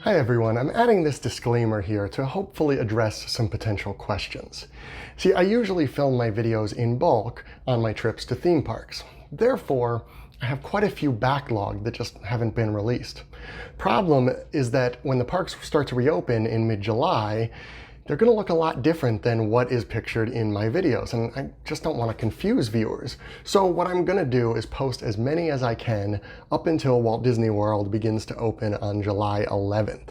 Hi everyone, I'm adding this disclaimer here to hopefully address some potential questions. See, I usually film my videos in bulk on my trips to theme parks. Therefore, I have quite a few backlogged that just haven't been released. Problem is that when the parks start to reopen in mid-July, they're going to look a lot different than what is pictured in my videos, and I just don't want to confuse viewers. So what I'm going to do is post as many as I can up until Walt Disney World begins to open on July 11th.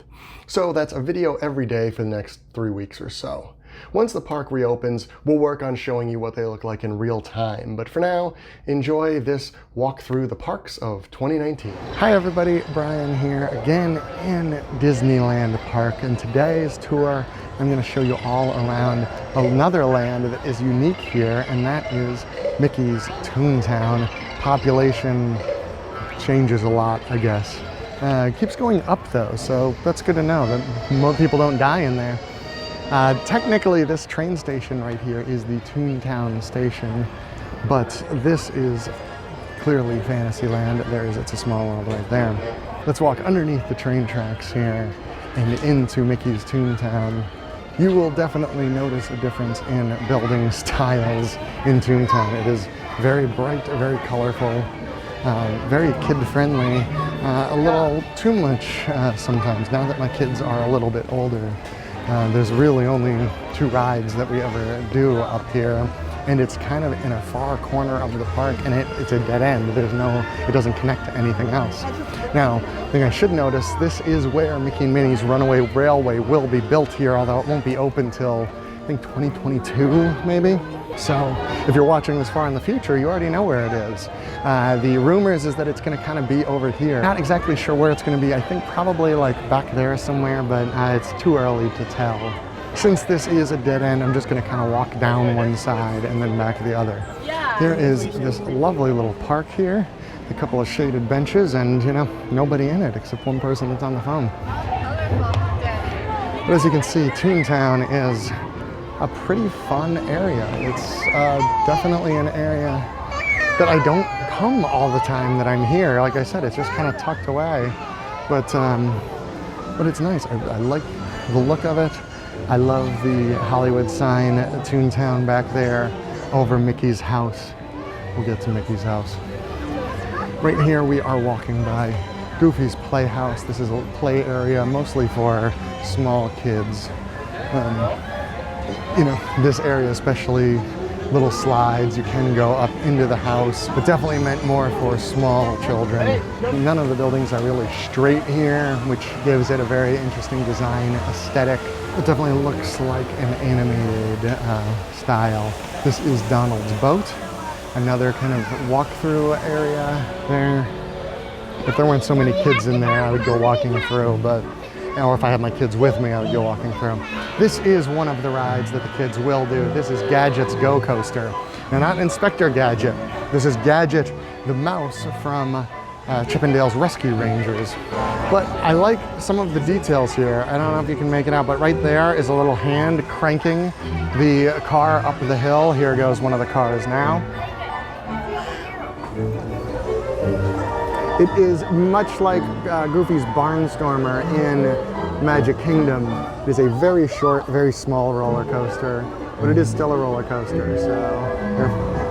So that's a video every day for the next 3 weeks or so. Once the park reopens, we'll work on showing you what they look like in real time. But for now, enjoy this walk through the parks of 2019. Hi everybody, Brian here again in Disneyland Park. And today's tour, I'm going to show you all around another land that is unique here, and that is Mickey's Toontown. Population changes a lot, I guess. It keeps going up though, so that's good to know that more people don't die in there. Technically, this train station right here is the Toontown station, but this is clearly Fantasyland. It's a small world right there. Let's walk underneath the train tracks here and into Mickey's Toontown. You will definitely notice a difference in building styles in Toontown. It is very bright, very colorful, very kid-friendly, a little too much sometimes. Now that my kids are a little bit older, there's really only 2 rides that we ever do up here, and it's kind of in a far corner of the park, and it's a dead end. It doesn't connect to anything else. Now, the thing I should notice, this is where Mickey and Minnie's Runaway Railway will be built here, although it won't be open till, I think, 2022, maybe? So, if you're watching this far in the future, you already know where it is. The rumors is that it's going to kind of be over here. Not exactly sure where it's going to be. I think probably like back there somewhere, but it's too early to tell. Since this is a dead end, I'm just going to kind of walk down one side and then back the other. There is this lovely little park here, a couple of shaded benches, and nobody in it except one person that's on the phone. But as you can see, Toontown is a pretty fun area. It's definitely an area that I don't come all the time that I'm here. Like I said, it's just kind of tucked away, but it's nice. I like the look of it. I love the Hollywood sign, Toontown back there over Mickey's house. We'll get to Mickey's house. Right here we are walking by Goofy's Playhouse. This is a play area mostly for small kids. This area especially, little slides, you can go up into the house, but definitely meant more for small children. None of the buildings are really straight here, which gives it a very interesting design aesthetic. It definitely looks like an animated style. This is Donald's boat, another kind of walk-through area there. If there weren't so many kids in there, I would go walking through, or if I had my kids with me, I would go walking through. This is one of the rides that the kids will do. This is Gadget's Go Coaster. Now, not Inspector Gadget. This is Gadget, the mouse from Chippendale's Rescue Rangers. But I like some of the details here. I don't know if you can make it out, but right there is a little hand cranking the car up the hill. Here goes one of the cars now. It is much like Goofy's Barnstormer in Magic Kingdom. It is a very short, very small roller coaster, but it is still a roller coaster.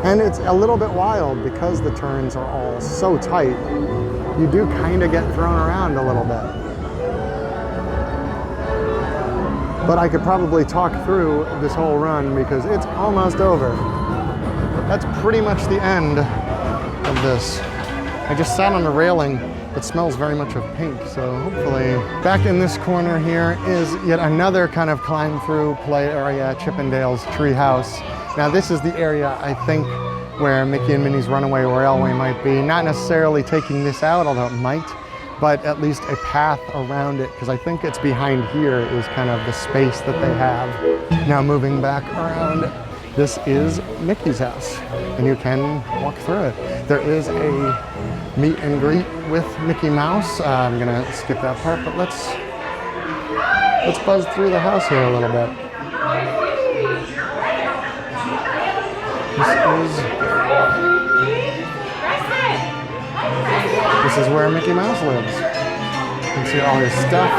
And it's a little bit wild because the turns are all so tight. You do kind of get thrown around a little bit. But I could probably talk through this whole run because it's almost over. That's pretty much the end of this. I just sat on a railing that smells very much of pink, so hopefully. Back in this corner here is yet another kind of climb through play area, Chippendale's Treehouse. Now this is the area, I think, where Mickey and Minnie's Runaway Railway might be. Not necessarily taking this out, although it might, but at least a path around it, because I think it's behind here is kind of the space that they have. Now moving back around, this is Mickey's house, and you can walk through it. There is a meet and greet with Mickey Mouse. I'm gonna skip that part, but let's buzz through the house here a little bit. This is where Mickey Mouse lives. You can see all his stuff.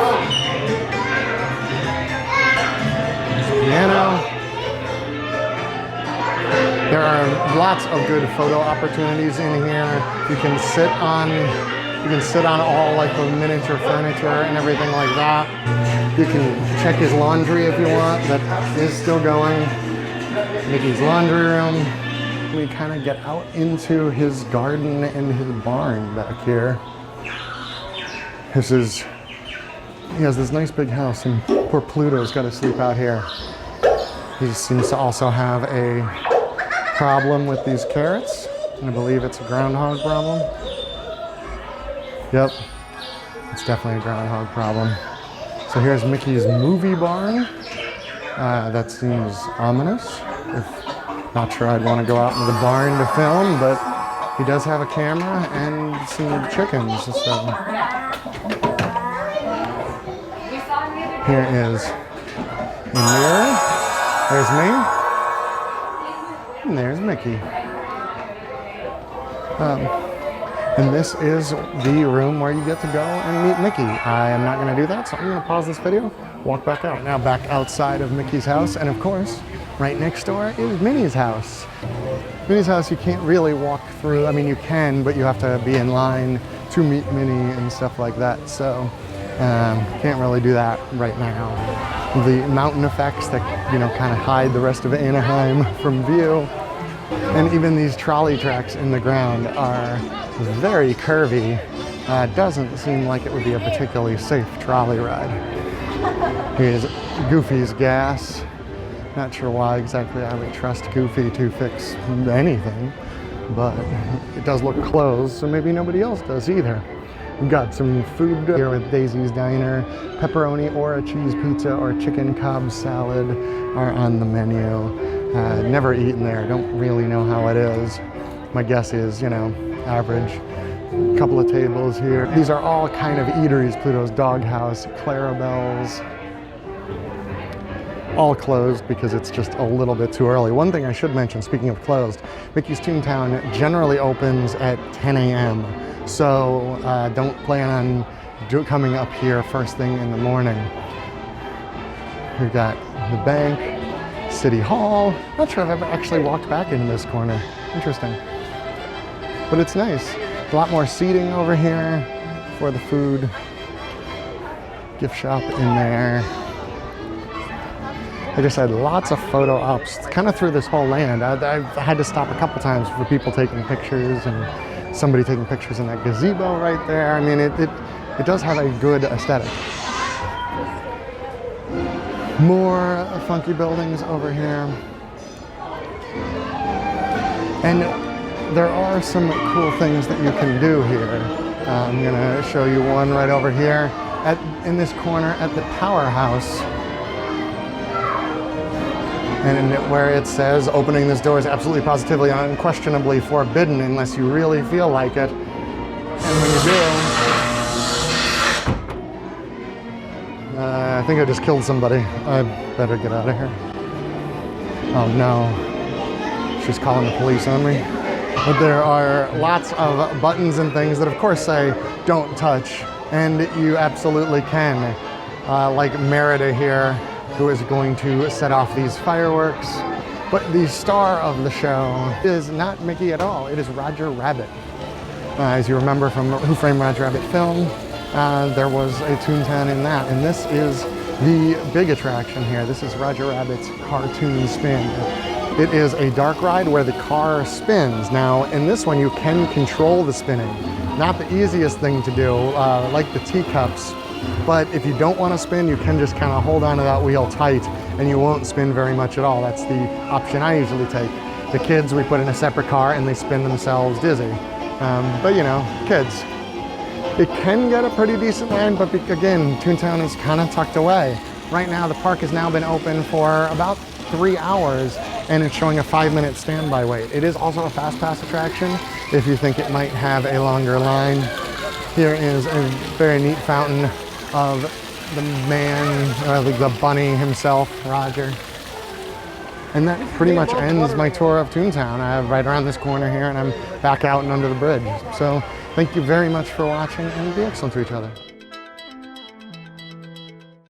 His piano. There are lots of good photo opportunities in here. You can sit on all like the miniature furniture and everything like that. You can check his laundry if you want. That is still going. Mickey's laundry room. We kind of get out into his garden and his barn back here. He has this nice big house, and poor Pluto's got to sleep out here. He seems to also have a problem with these carrots. I believe it's a groundhog problem. Yep, it's definitely a groundhog problem. So here's Mickey's movie barn. That seems ominous. Not sure I'd want to go out into the barn to film, but he does have a camera and some chickens. So here is a mirror. There's me. And there's Mickey. And this is the room where you get to go and meet Mickey. I am not going to do that, so I'm going to pause this video, walk back out. Now back outside of Mickey's house, and of course, right next door is Minnie's house. Minnie's house you can't really walk through. I mean, you can, but you have to be in line to meet Minnie and stuff like that. So can't really do that right now. The mountain effects that, you know, kind of hide the rest of Anaheim from view. And even these trolley tracks in the ground are very curvy. Doesn't seem like it would be a particularly safe trolley ride. Here's Goofy's gas. Not sure why exactly I would trust Goofy to fix anything, but it does look closed, so maybe nobody else does either. We've got some food here with Daisy's Diner. Pepperoni or a cheese pizza or chicken Cobb salad are on the menu. Never eaten there, don't really know how it is. My guess is, you know, average. A couple of tables here. These are all kind of eateries. Pluto's Doghouse, Clarabelle's. All closed because it's just a little bit too early. One thing I should mention, speaking of closed, Mickey's Toontown generally opens at 10 a.m. So don't plan on coming up here first thing in the morning. We've got the bank, City Hall. Not sure I've ever actually walked back into this corner. Interesting. But it's nice. A lot more seating over here for the food. Gift shop in there. Like I said, lots of photo ops kind of through this whole land. I've had to stop a couple times for people taking pictures and somebody taking pictures in that gazebo right there. I mean, it does have a good aesthetic. More funky buildings over here. And there are some cool things that you can do here. I'm gonna show you one right over here in this corner at the Powerhouse. And where it says opening this door is absolutely positively unquestionably forbidden unless you really feel like it. And when you do, I think I just killed somebody. I better get out of here. Oh no, she's calling the police on me. But there are lots of buttons and things that of course say don't touch, and you absolutely can. Like Merida here, who is going to set off these fireworks. But the star of the show is not Mickey at all, it is Roger Rabbit. As you remember from Who Framed Roger Rabbit film, there was a Toontown in that, and this is the big attraction here. This is Roger Rabbit's Cartoon Spin. It is a dark ride where the car spins. Now, in this one, you can control the spinning. Not the easiest thing to do, like the teacups, but if you don't want to spin, you can just kind of hold onto that wheel tight and you won't spin very much at all. That's the option I usually take. The kids, we put in a separate car and they spin themselves dizzy. But you know, kids. It can get a pretty decent line, but again, Toontown is kind of tucked away. Right now, the park has now been open for about 3 hours and it's showing a 5-minute standby wait. It is also a fast pass attraction if you think it might have a longer line. Here is a very neat fountain of the man, or the bunny himself, Roger. And that pretty much ends my tour of Toontown. I'm right around this corner here and I'm back out and under the bridge. So thank you very much for watching and be excellent to each other.